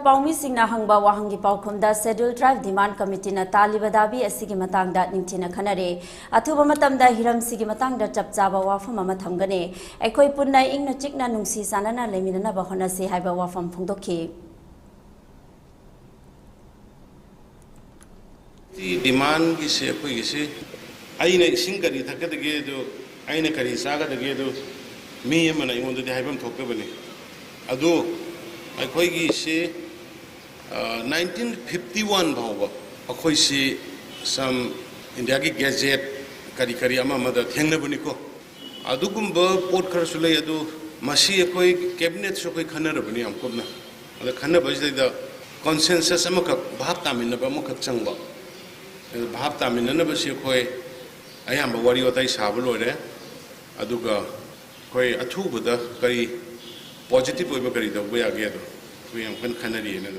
Paumi Singna Hangba Wahangi Paukumda Scheduled Tribe Demand Committee na taliba dabi asigi matangda ningthina khannnari athuba matamda hiram sigi matangda chapchaba wafam ama thamgane aikoi punna ingna chikna nungsi sanana leminana ba honase haiba wafam phungdokhi demand ki se koi se aina ising kari thakadage do aina kari sagadage do mi amana ingonda de haibam thokabani adu aikoi gi se 1951 bhawa akoi se some India ki gazette kari kari ama mada thengna bani ko adugumba pot khar sulai adu masi akoi cabinet so koi khannar bani amkobna ada khanna bajda da consensus amaka bhab taminna ba amaka changba bhab taminna ba se koi ayamba wari otai sabul ore aduga koi athubada kari positive oiba kari da boya ge do we am khannnari ena